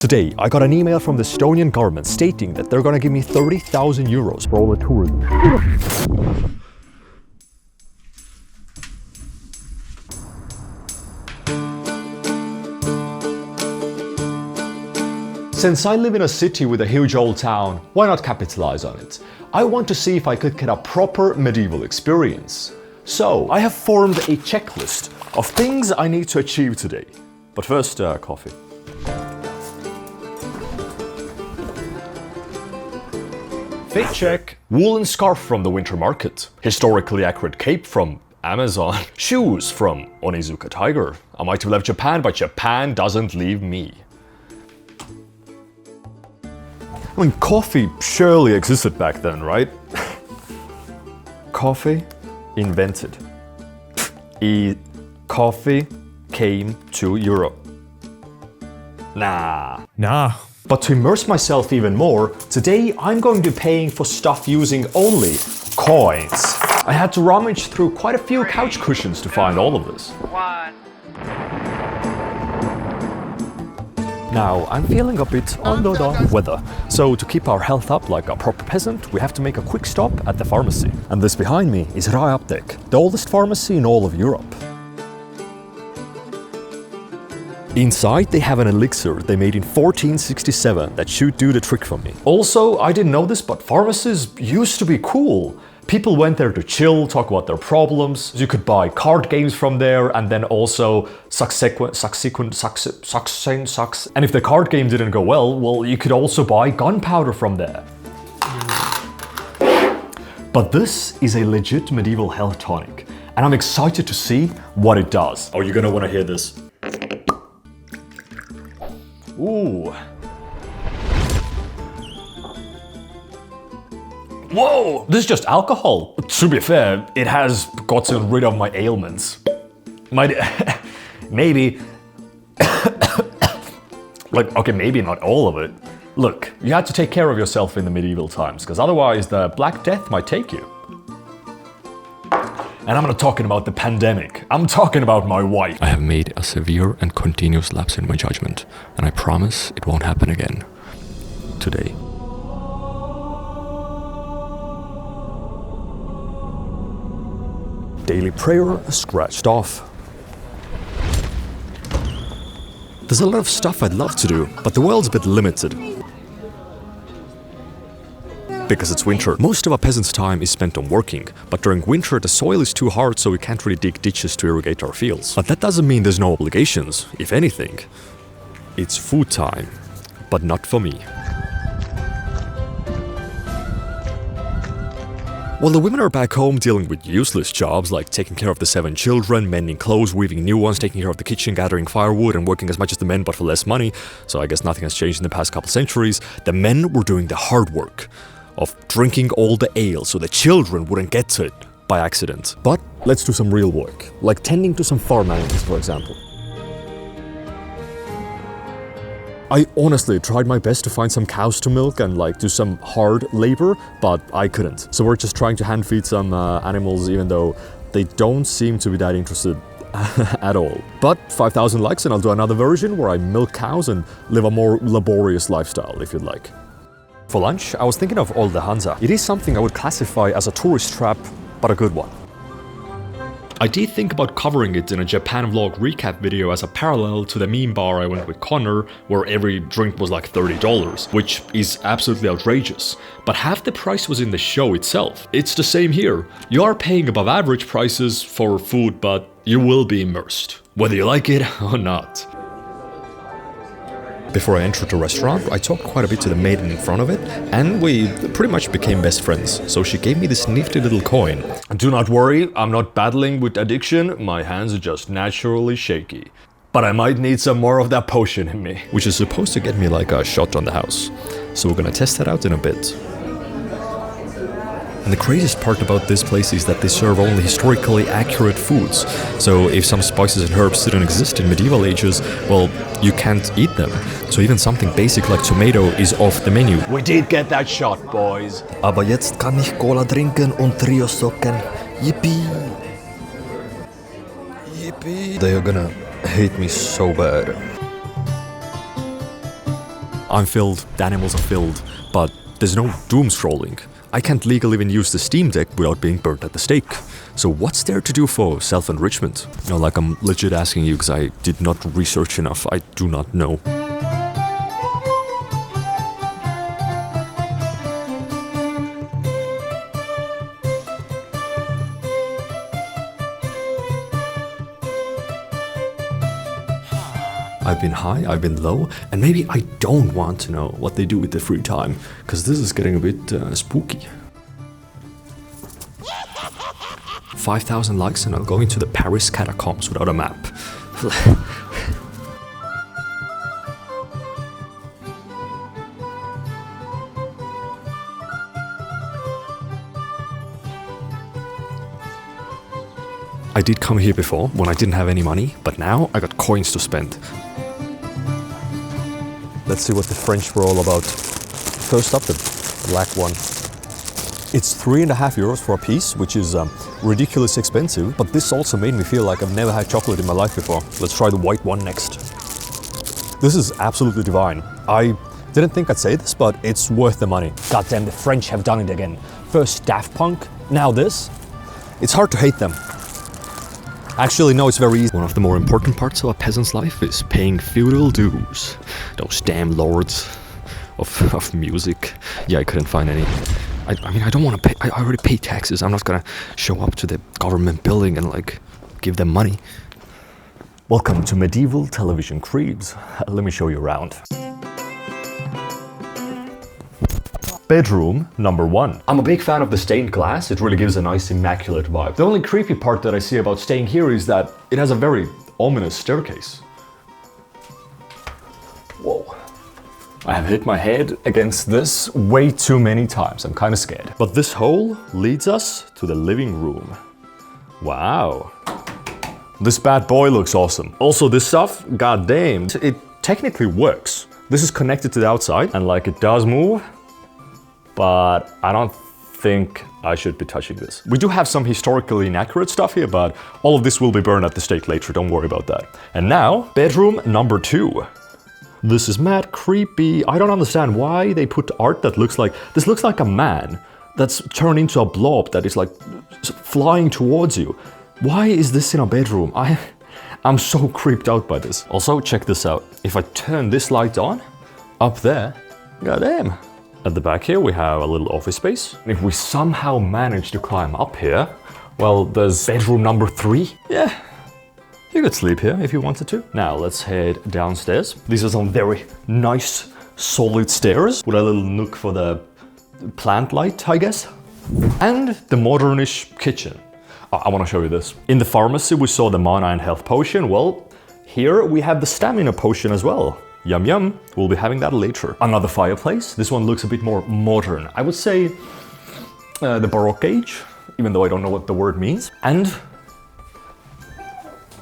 Today, I got an email from the Estonian government stating that they're gonna give me 30,000 euros for all the tourism. Since I live in a city with a huge old town, why not capitalize on it? I want to see if I could get a proper medieval experience. So, I have formed a checklist of things I need to achieve today. But first, coffee. Fit check. Woolen scarf from the winter market. Historically accurate cape from Amazon. Shoes from Onizuka Tiger. I might have left Japan, but Japan doesn't leave me. I mean, coffee surely existed back then, right? Coffee invented. Coffee came to Europe. Nah. But to immerse myself even more, today I'm going to be paying for stuff using only coins. I had to rummage through quite a few couch cushions to find all of this. Now, I'm feeling a bit under the weather, so to keep our health up like a proper peasant, we have to make a quick stop at the pharmacy. And this behind me is Apteek, the oldest pharmacy in all of Europe. Inside, they have an elixir they made in 1467 that should do the trick for me. Also, I didn't know this, but pharmacies used to be cool. People went there to chill, talk about their problems. You could buy card games from there, and then also and if the card game didn't go well, you could also buy gunpowder from there. But this is a legit medieval health tonic, and I'm excited to see what it does. Oh, you're gonna wanna hear this. Ooh. Whoa, this is just alcohol. To be fair, it has gotten rid of my ailments. Maybe, okay, maybe not all of it. Look, you had to take care of yourself in the medieval times, because otherwise the Black Death might take you. And I'm not talking about the pandemic, I'm talking about my wife. I have made a severe and continuous lapse in my judgment, and I promise it won't happen again. Today. Daily prayer scratched off. There's a lot of stuff I'd love to do, but the world's a bit limited. Because it's winter. Most of a peasant's time is spent on working, but during winter the soil is too hard, so we can't really dig ditches to irrigate our fields. But that doesn't mean there's no obligations. If anything, it's food time, but not for me. While the women are back home dealing with useless jobs like taking care of the 7 children, mending clothes, weaving new ones, taking care of the kitchen, gathering firewood, and working as much as the men but for less money, so I guess nothing has changed in the past couple centuries, the men were doing the hard work of drinking all the ale so the children wouldn't get to it by accident. But let's do some real work, like tending to some farm animals, for example. I honestly tried my best to find some cows to milk and do some hard labor, but I couldn't. So we're just trying to hand feed some animals, even though they don't seem to be that interested at all. But 5,000 likes and I'll do another version where I milk cows and live a more laborious lifestyle, if you'd like. For lunch, I was thinking of all the Hanza. It is something I would classify as a tourist trap, but a good one. I did think about covering it in a Japan vlog recap video as a parallel to the meme bar I went with Connor, where every drink was like $30, which is absolutely outrageous. But half the price was in the show itself. It's the same here. You are paying above average prices for food, but you will be immersed, whether you like it or not. Before I entered the restaurant, I talked quite a bit to the maiden in front of it, and we pretty much became best friends, so she gave me this nifty little coin. Do not worry, I'm not battling with addiction, my hands are just naturally shaky. But I might need some more of that potion in me. Which is supposed to get me like a shot on the house, so we're gonna test that out in a bit. And the craziest part about this place is that they serve only historically accurate foods. So if some spices and herbs didn't exist in medieval ages, well, you can't eat them. So even something basic like tomato is off the menu. We did get that shot, boys. Aber jetzt kann ich Cola trinken und Trio socken. Yippee! Yippee! They are gonna hate me so bad. I'm filled, the animals are filled, but there's no doom scrolling. I can't legally even use the Steam Deck without being burnt at the stake. So what's there to do for self-enrichment? No, like I'm legit asking you because I did not research enough. I do not know. I've been high, I've been low, and maybe I don't want to know what they do with their free time, because this is getting a bit spooky. 5,000 likes and I'll go into the Paris catacombs without a map. I did come here before when I didn't have any money, but now I got coins to spend. Let's see what the French were all about. First up, the black one. It's €3.50 for a piece, which is ridiculously expensive, but this also made me feel like I've never had chocolate in my life before. Let's try the white one next. This is absolutely divine. I didn't think I'd say this, but it's worth the money. Goddamn, the French have done it again. First Daft Punk, now this. It's hard to hate them. Actually, no, it's very easy. One of the more important parts of a peasant's life is paying feudal dues. Those damn lords of music. Yeah, I couldn't find any. I mean, I don't want to pay. I already pay taxes. I'm not gonna show up to the government building and like give them money. Welcome to medieval television creeps. Let me show you around. Bedroom number 1. I'm a big fan of the stained glass. It really gives a nice immaculate vibe. The only creepy part that I see about staying here is that it has a very ominous staircase. Whoa. I have hit my head against this way too many times. I'm kind of scared. But this hole leads us to the living room. Wow. This bad boy looks awesome. Also this stuff, goddamn, it technically works. This is connected to the outside and like it does move. But I don't think I should be touching this. We do have some historically inaccurate stuff here, but all of this will be burned at the stake later, don't worry about that. And now, bedroom number 2. This is mad creepy. I don't understand why they put art that looks like... This looks like a man that's turned into a blob that is like flying towards you. Why is this in a bedroom? I'm so creeped out by this. Also, check this out. If I turn this light on, up there, goddamn. At the back here, we have a little office space. And if we somehow manage to climb up here, well, there's bedroom number 3. Yeah, you could sleep here if you wanted to. Now, let's head downstairs. These are some very nice, solid stairs with a little nook for the plant light, I guess. And the modernish kitchen. I want to show you this. In the pharmacy, we saw the mana and health potion. Well, here we have the stamina potion as well. Yum yum, we'll be having that later. Another fireplace. This one looks a bit more modern. I would say the Baroque age, even though I don't know what the word means. And...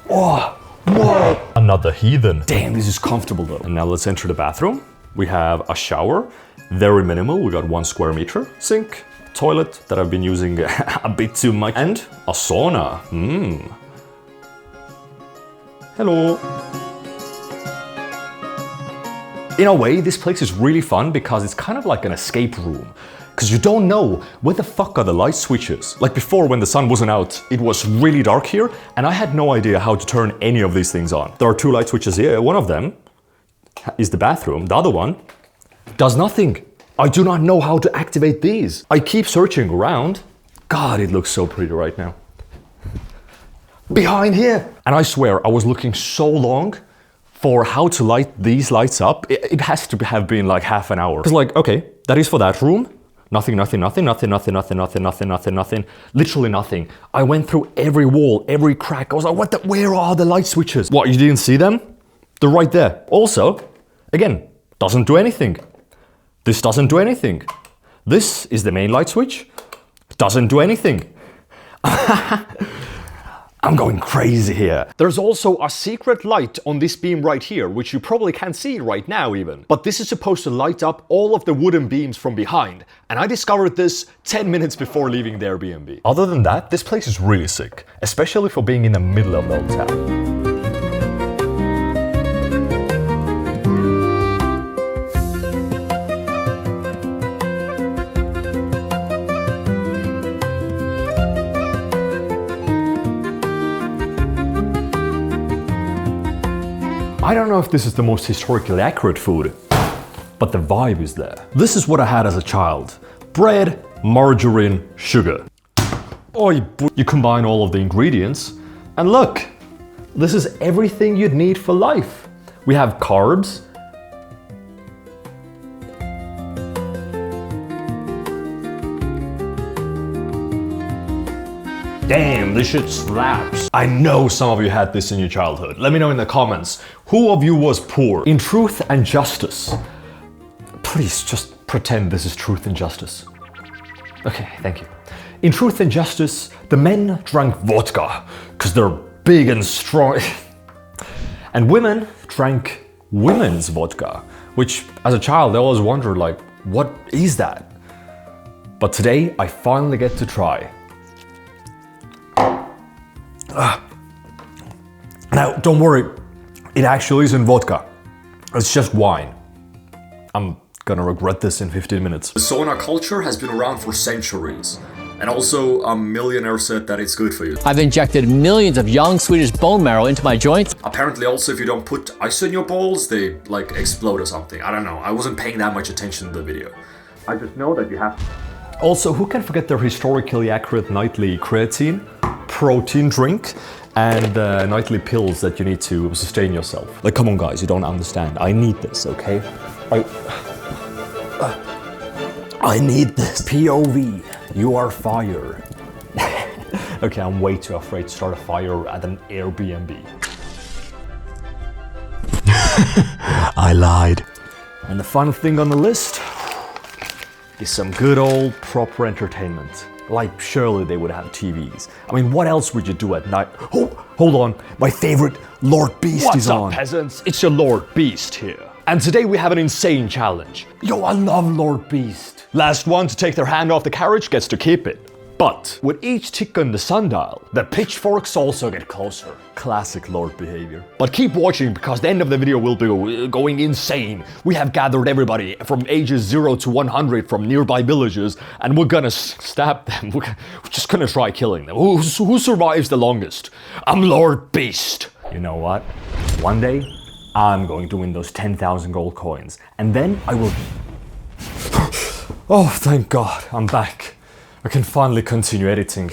oh, whoa! Another heathen. Damn, this is comfortable though. And now let's enter the bathroom. We have a shower, very minimal. We got 1 square meter. Sink, toilet that I've been using a bit too much. And a sauna. Hello. In a way, this place is really fun because it's kind of like an escape room. Because you don't know where the fuck are the light switches. Like before, when the sun wasn't out, it was really dark here, and I had no idea how to turn any of these things on. There are 2 light switches here. One of them is the bathroom. The other one does nothing. I do not know how to activate these. I keep searching around. God, it looks so pretty right now. Behind here. And I swear, I was looking so long for how to light these lights up. It has to have been like half an hour. It's like, okay, that is for that room. Nothing, nothing, nothing, nothing, nothing, nothing, nothing, nothing, nothing, nothing. Literally nothing. I went through every wall, every crack. I was like, what the, where are the light switches? What, you didn't see them? They're right there. Also, again, doesn't do anything. This doesn't do anything. This is the main light switch. Doesn't do anything. I'm going crazy here. There's also a secret light on this beam right here, which you probably can't see right now even. But this is supposed to light up all of the wooden beams from behind. And I discovered this 10 minutes before leaving the Airbnb. Other than that, this place is really sick, especially for being in the middle of the old town. I don't know if this is the most historically accurate food, but the vibe is there. This is what I had as a child. Bread, margarine, sugar. Oh, you combine all of the ingredients, and look, this is everything you'd need for life. We have carbs. Damn, this shit slaps. I know some of you had this in your childhood. Let me know in the comments. Who of you was poor? In Truth and Justice. Please just pretend this is Truth and Justice. Okay, thank you. In Truth and Justice, the men drank vodka because they're big and strong. And women drank women's vodka, which as a child I always wondered, like, what is that? But today I finally get to try. Now, don't worry, it actually isn't vodka. It's just wine. I'm gonna regret this in 15 minutes. The sauna culture has been around for centuries. And also, a millionaire said that it's good for you. I've injected millions of young Swedish bone marrow into my joints. Apparently also, if you don't put ice in your balls, they like explode or something. I don't know, I wasn't paying that much attention to the video. I just know that you have to. Also, who can forget their historically accurate nightly creatine, protein drink, and nightly pills that you need to sustain yourself? Like, come on guys, you don't understand. I need this, okay? I need this. POV, you are fire. Okay, I'm way too afraid to start a fire at an Airbnb. I lied. And the final thing on the list is some good old proper entertainment. Like, surely they would have TVs. I mean, what else would you do at night? Oh, hold on, my favorite Lord Beast is on. What's up, peasants? It's your Lord Beast here. And today we have an insane challenge. Yo, I love Lord Beast. Last one to take their hand off the carriage gets to keep it. But with each tick on the sundial, the pitchforks also get closer. Classic Lord behavior. But keep watching, because the end of the video will be going insane. We have gathered everybody from ages 0 to 100 from nearby villages, and we're gonna stab them. We're just gonna try killing them. Who survives the longest? I'm Lord Beast. You know what? One day, I'm going to win those 10,000 gold coins, and then I will... Oh, thank God, I'm back. I can finally continue editing.